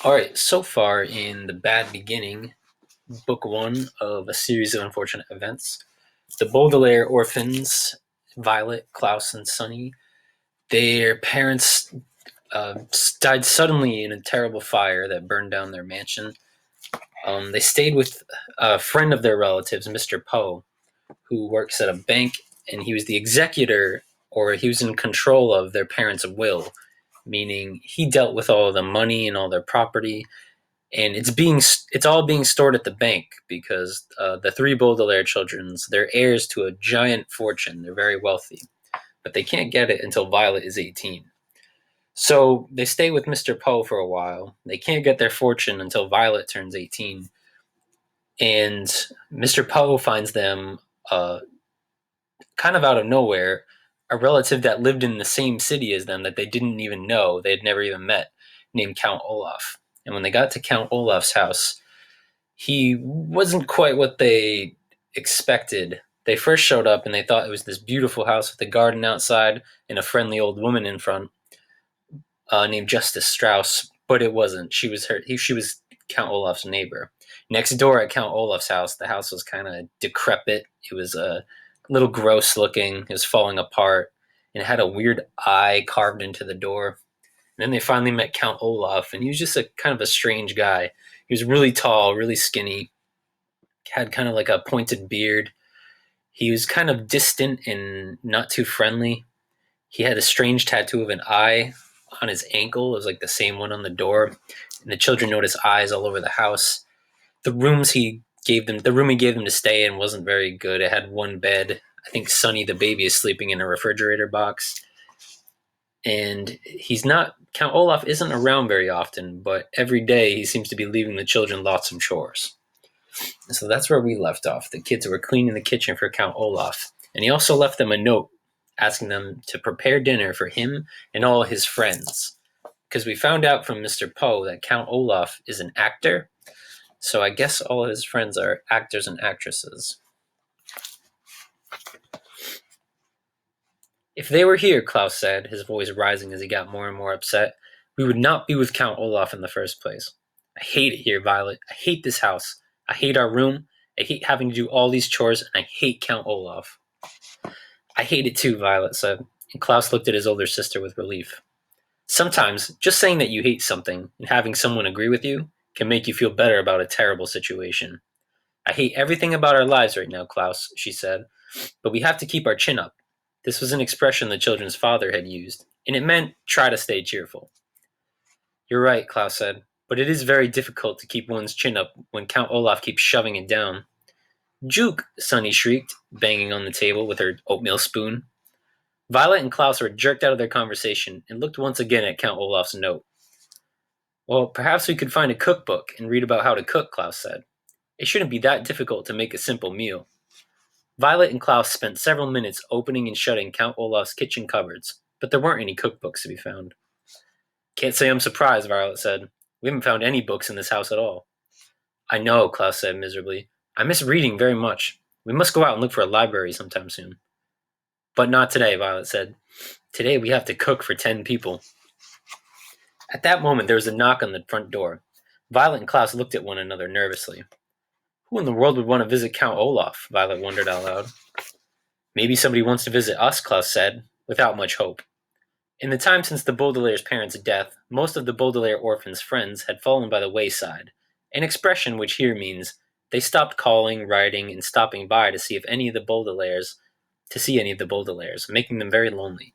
All right, so far in The Bad Beginning, book one of a series of unfortunate events, the Baudelaire orphans, Violet, Klaus, and Sunny, their parents died suddenly in a terrible fire that burned down their mansion. They stayed with a friend of their relatives, Mr. Poe, who works at a bank, and he was the executor, or he was in control of their parents' will, meaning he dealt with all the money and all their property, and it's all being stored at the bank because the three Baudelaire children's they're heirs to a giant fortune. They're very wealthy, but they can't get it until Violet is 18. So they stay with Mr. Poe for a while. They can't get their fortune until Violet turns 18, and Mr. Poe finds them uh, kind of out of nowhere a relative that lived in the same city as them that they didn't even know, they had never even met, named Count Olaf. And when they got to Count Olaf's house, he wasn't quite what they expected. They first showed up and they thought it was this beautiful house with a garden outside and a friendly old woman in front, named Justice Strauss, but it wasn't. She was Count Olaf's neighbor. Next door at Count Olaf's house, the house was kind of decrepit. It was a little gross looking. It was falling apart, and it had a weird eye carved into the door. And then they finally met Count Olaf, and he was just a kind of a strange guy. He was really tall, really skinny, had kind of like a pointed beard. He was kind of distant and not too friendly. He had a strange tattoo of an eye on his ankle. It was like the same one on the door. And the children noticed eyes all over the house. The room he gave them to stay in wasn't very good. It had one bed. I think Sonny, the baby, is sleeping in a refrigerator box. And Count Olaf isn't around very often, but every day he seems to be leaving the children lots of chores. So that's where we left off. The kids were cleaning the kitchen for Count Olaf, and he also left them a note asking them to prepare dinner for him and all his friends. Because we found out from Mr. Poe that Count Olaf is an actor, so I guess all his friends are actors and actresses. If they were here, Klaus said, his voice rising as he got more and more upset, we would not be with Count Olaf in the first place. I hate it here, Violet. I hate this house. I hate our room. I hate having to do all these chores, and I hate Count Olaf. I hate it too, Violet said, and Klaus looked at his older sister with relief. Sometimes, just saying that you hate something and having someone agree with you can make you feel better about a terrible situation. I hate everything about our lives right now, Klaus, she said, but we have to keep our chin up. This was an expression the children's father had used, and it meant try to stay cheerful. You're right, Klaus said, but it is very difficult to keep one's chin up when Count Olaf keeps shoving it down. Juke, Sunny shrieked, banging on the table with her oatmeal spoon. Violet and Klaus were jerked out of their conversation and looked once again at Count Olaf's note. Well, perhaps we could find a cookbook and read about how to cook, Klaus said. It shouldn't be that difficult to make a simple meal. Violet and Klaus spent several minutes opening and shutting Count Olaf's kitchen cupboards, but there weren't any cookbooks to be found. Can't say I'm surprised, Violet said. We haven't found any books in this house at all. I know, Klaus said miserably. I miss reading very much. We must go out and look for a library sometime soon. But not today, Violet said. Today we have to cook for 10 people. At that moment there was a knock on the front door. Violet and Klaus looked at one another nervously. Who in the world would want to visit Count Olaf? Violet wondered out loud. Maybe somebody wants to visit us, Klaus said, without much hope. In the time since the Baudelaire's parents' death, most of the Baudelaire orphans' friends had fallen by the wayside, an expression which here means they stopped calling, writing, and stopping by to see any of the Baudelaires, making them very lonely.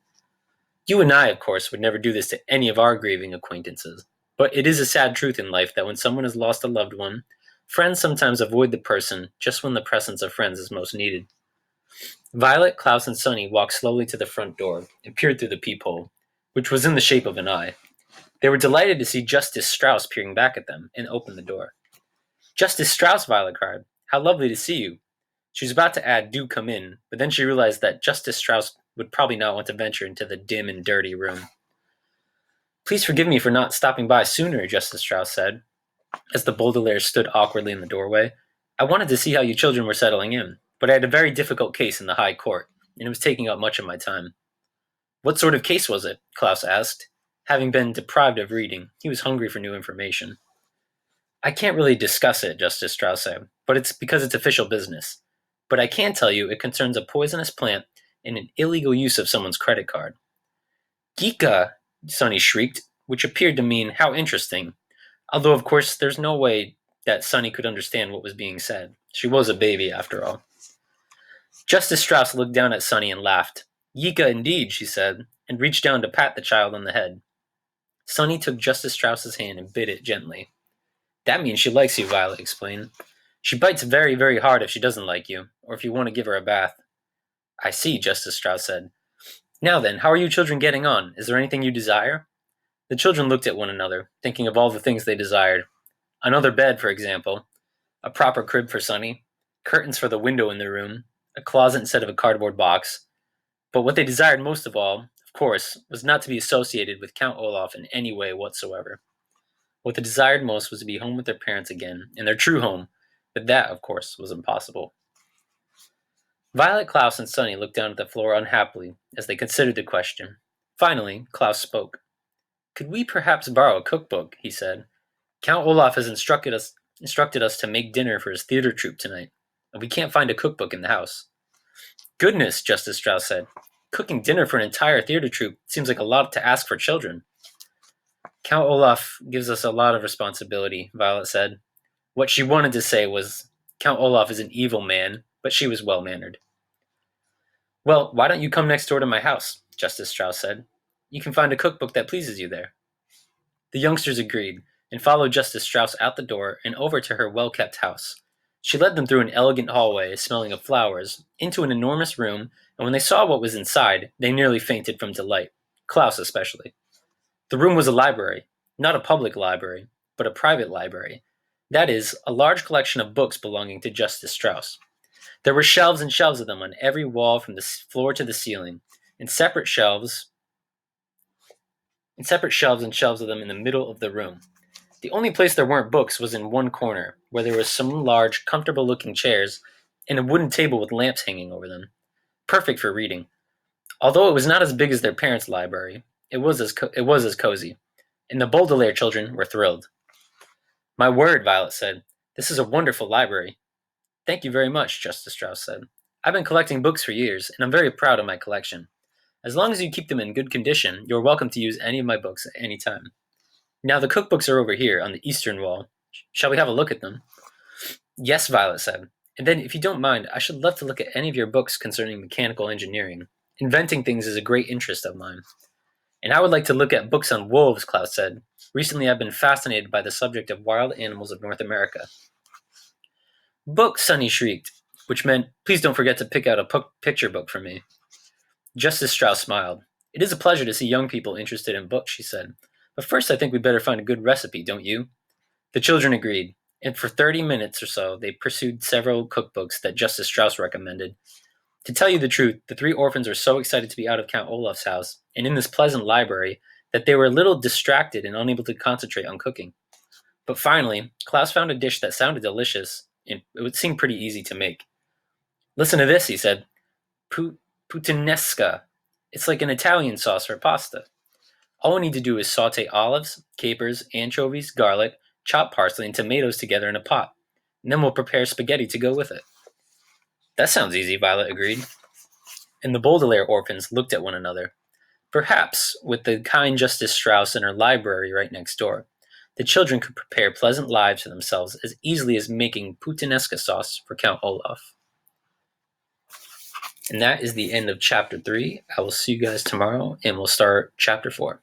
You and I, of course, would never do this to any of our grieving acquaintances, but it is a sad truth in life that when someone has lost a loved one, friends sometimes avoid the person just when the presence of friends is most needed. Violet, Klaus, and Sunny walked slowly to the front door and peered through the peephole, which was in the shape of an eye. They were delighted to see Justice Strauss peering back at them and opened the door. Justice Strauss, Violet cried. How lovely to see you. She was about to add, do come in, but then she realized that Justice Strauss would probably not want to venture into the dim and dirty room. Please forgive me for not stopping by sooner, Justice Strauss said, as the Baudelaires stood awkwardly in the doorway. I wanted to see how you children were settling in, but I had a very difficult case in the High Court, and it was taking up much of my time. What sort of case was it? Klaus asked. Having been deprived of reading, he was hungry for new information. I can't really discuss it, Justice Strauss said, but it's because it's official business. But I can tell you it concerns a poisonous plant and an illegal use of someone's credit card. Geeka, Sonny shrieked, which appeared to mean, how interesting. Although, of course, there's no way that Sonny could understand what was being said. She was a baby, after all. Justice Strauss looked down at Sonny and laughed. Yika indeed, she said, and reached down to pat the child on the head. Sonny took Justice Strauss's hand and bit it gently. That means she likes you, Violet explained. She bites very, very hard if she doesn't like you, or if you want to give her a bath. I see, Justice Strauss said. Now then, how are you children getting on? Is there anything you desire? The children looked at one another, thinking of all the things they desired. Another bed, for example. A proper crib for Sonny. Curtains for the window in their room. A closet instead of a cardboard box. But what they desired most of all, of course, was not to be associated with Count Olaf in any way whatsoever. What they desired most was to be home with their parents again, in their true home, but that, of course, was impossible. Violet, Klaus, and Sonny looked down at the floor unhappily as they considered the question. Finally, Klaus spoke. Could we perhaps borrow a cookbook? He said. Count Olaf has instructed us to make dinner for his theater troupe tonight, and we can't find a cookbook in the house. Goodness, Justice Strauss said. Cooking dinner for an entire theater troupe seems like a lot to ask for children. Count Olaf gives us a lot of responsibility, Violet said. What she wanted to say was, Count Olaf is an evil man, but she was well-mannered. Well, why don't you come next door to my house? Justice Strauss said. You can find a cookbook that pleases you there. The youngsters agreed, and followed Justice Strauss out the door and over to her well-kept house. She led them through an elegant hallway smelling of flowers, into an enormous room, and when they saw what was inside, they nearly fainted from delight, Klaus especially. The room was a library, not a public library, but a private library. That is, a large collection of books belonging to Justice Strauss. There were shelves and shelves of them on every wall from the floor to the ceiling, and separate shelves and shelves of them in the middle of the room. The only place there weren't books was in one corner, where there were some large, comfortable-looking chairs and a wooden table with lamps hanging over them. Perfect for reading. Although it was not as big as their parents' library, it was as cozy, and the Baudelaire children were thrilled. My word, Violet said. This is a wonderful library. Thank you very much, Justice Strauss said. I've been collecting books for years, and I'm very proud of my collection. As long as you keep them in good condition, you're welcome to use any of my books at any time. Now the cookbooks are over here on the eastern wall. Shall we have a look at them? Yes, Violet said. And then, if you don't mind, I should love to look at any of your books concerning mechanical engineering. Inventing things is a great interest of mine. And I would like to look at books on wolves, Klaus said. Recently I've been fascinated by the subject of wild animals of North America. Book, Sonny shrieked, which meant, please don't forget to pick out a picture book for me. Justice Strauss smiled. It is a pleasure to see young people interested in books, she said. But first I think we'd better find a good recipe, don't you? The children agreed, and for 30 minutes or so they pursued several cookbooks that Justice Strauss recommended. To tell you the truth, the three orphans were so excited to be out of Count Olaf's house and in this pleasant library that they were a little distracted and unable to concentrate on cooking. But finally, Klaus found a dish that sounded delicious, and it would seem pretty easy to make. Listen to this, he said. Puttanesca. It's like an Italian sauce for pasta. All we need to do is saute olives, capers, anchovies, garlic, chopped parsley, and tomatoes together in a pot. And then we'll prepare spaghetti to go with it. That sounds easy, Violet agreed. And the Baudelaire orphans looked at one another. Perhaps, with the kind Justice Strauss in her library right next door, the children could prepare pleasant lives for themselves as easily as making puttanesca sauce for Count Olaf. And that is the end of Chapter 3. I will see you guys tomorrow, and we'll start Chapter 4.